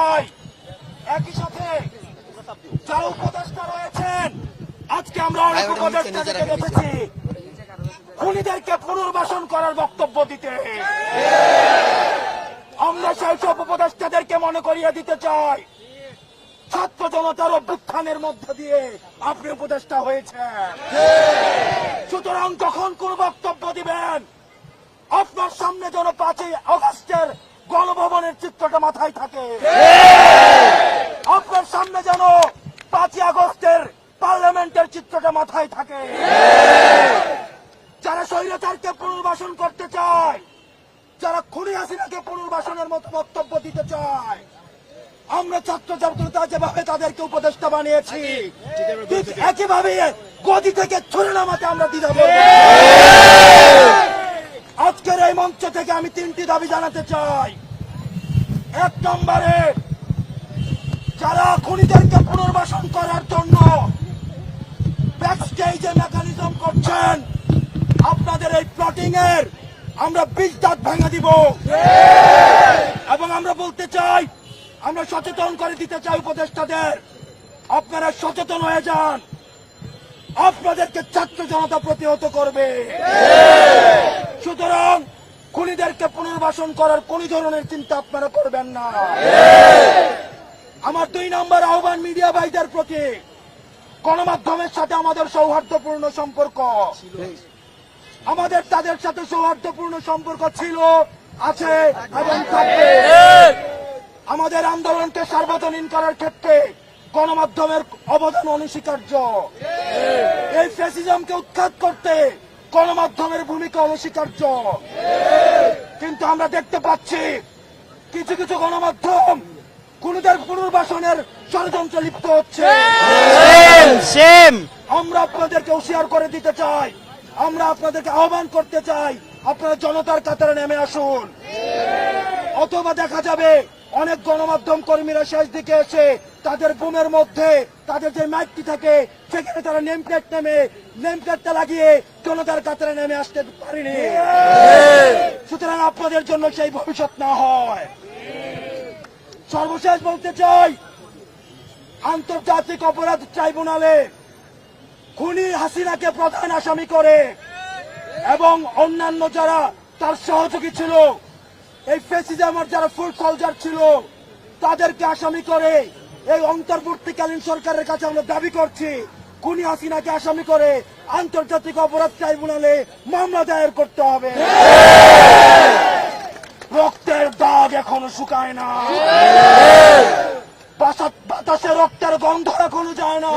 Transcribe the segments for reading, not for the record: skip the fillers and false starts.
চাই। একই সাথে যারা উপদেষ্টা রয়েছেন, আজকে আমরা অনেক উপদেষ্টাদেরকে দেখেছি খুনিদেরকে পুনর্বাসন করার বক্তব্য দিতে। আমরা সেই সব উপদেষ্টাদেরকে মনে করিয়ে দিতে চাই, ছাত্র জনতার অভ্যুত্থানের মধ্য দিয়ে আপনি উপদেষ্টা হয়েছেন। সুতরাং যখন কোন বক্তব্য দিবেন, আপনার সামনে যেন 5ই আগস্টের গণভবনের চিত্রটা মাথায় থাকে, আপনার সামনে যেন 5ই আগস্টের পার্লামেন্টের চিত্রটা মাথায় থাকে। যারা স্বৈরাচারকে পুনর্বাসন করতে চায়, যারা খুনি হাসিনাকে পুনর্বাসনের মতো বক্তব্য দিতে চায়, আমরা ছাত্র জনতা যেভাবে তাদেরকে উপদেষ্টা বানিয়েছি, ঠিক একইভাবে গদি থেকে ছুড়ে নামাতে আমরা দ্বিধা করব। আজকের এই মঞ্চ থেকে আমি 3টি দাবি জানাতে চাই। 1 নম্বরে, যারা খুনিদেরকে পুনর্বাসন করার জন্য ব্যাকস্টেজে মেকানিজম করছেন, আপনাদের এই প্লটিং এর আমরা 20 দাঁত ভেঙে দিব। এবং আমরা বলতে চাই, আমরা সচেতন করে দিতে চাই উপদেষ্টাদের, আপনারা সচেতন হয়ে যান, আপনাদেরকে ছাত্র জনতা প্রতিহত করবে। সুতরাং খুনিদেরকে পুনর্বাসন করার কোন ধরনের চিন্তা আপনারা করবেন না। আমার 2 নম্বর আহ্বান মিডিয়া ভাইদের প্রতি, গণমাধ্যমের সাথে আমাদের সৌহার্দ্যপূর্ণ সম্পর্ক, আমাদের তাদের সাথে সৌহার্দ্যপূর্ণ সম্পর্ক ছিল, আছে এবং থাকবে। আমাদের আন্দোলনকে সার্বজনীন করার ক্ষেত্রে গণমাধ্যমের অবদান অনস্বীকার্য। এই ফ্যাসিজমকে উৎখাত করতে গণমাধ্যমের ভূমিকা অনস্বীকার্য। কিন্তু আমরা দেখতে পাচ্ছি কিছু কিছু গণমাধ্যম খুনিদের পুনর্বাসনের ষড়যন্ত্রে লিপ্ত হচ্ছে। আমরা আপনাদেরকে হুঁশিয়ার করে দিতে চাই, আমরা আপনাদেরকে আহ্বান করতে চাই, আপনারা জনতার কাতারে নেমে আসুন। অথবা দেখা যাবে অনেক গণমাধ্যম কর্মীরা শেষ দিকে এসে তাদের বুমের মধ্যে তাদের যে মাইকটি থাকে সেখানে তারা নেমপ্লেটটা লাগিয়ে জনতার কাতারে নেমে আসতে পারেনি। সুতরাং আপনাদের জন্য সেই ভবিষ্যৎ না হয়। সর্বশেষ বলতে চাই, আন্তর্জাতিক অপরাধ ট্রাইব্যুনালে খুনি হাসিনাকে প্রধান আসামি করে এবং অন্যান্য যারা তার সহযোগী ছিল, এই ফ্যাসিজমের যারা ফুল সোলজার ছিল, তাদেরকে আসামি করে এই অন্তর্বর্তীকালীন সরকারের কাছে আমরা দাবি করছি, খুনি হাসিনাকে আসামি করে আন্তর্জাতিক অপরাধ ট্রাইব্যুনালে মামলা দায়ের করতে হবে। রক্তের দাগ এখনো শুকায় না, বাতাসে রক্তের গন্ধ এখনো যায় না,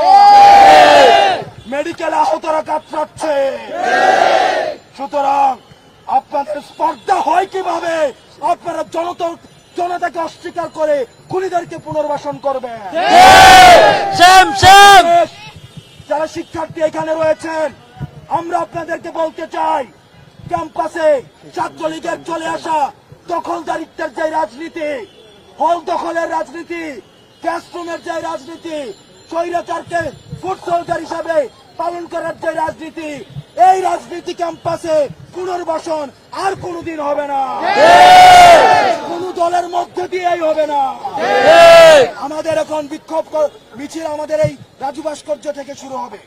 মেডিকেল আহতরা কাতরাচ্ছে। সুতরাং আপনাদের স্পর্ধা হয় কিভাবে আপনারা জনতাকে অস্বীকার করে খুনিদেরকে পুনর্বাসন করবেন? যারা শিক্ষার্থী এখানে রয়েছেন, আমরা আপনাদেরকে বলতে চাই, ক্যাম্পাসে ছাত্রলীগের চলে আসা দখলদারিত্বের যে রাজনীতি, হল দখলের রাজনীতি, ক্লাসরুমের যে রাজনীতি, স্বৈরাচারকে ফুট সোলজার হিসাবে পালন করার যে রাজনীতি, এই রাজনীতি ক্যাম্পাসে পুনর্বাসন আর কোনদিন হবে না, কোন দলের মধ্যে দিয়েই হবে না। আমাদের এখন বিক্ষোভ মিছিল আমাদের এই রাজু ভাস্কর্য থেকে শুরু হবে।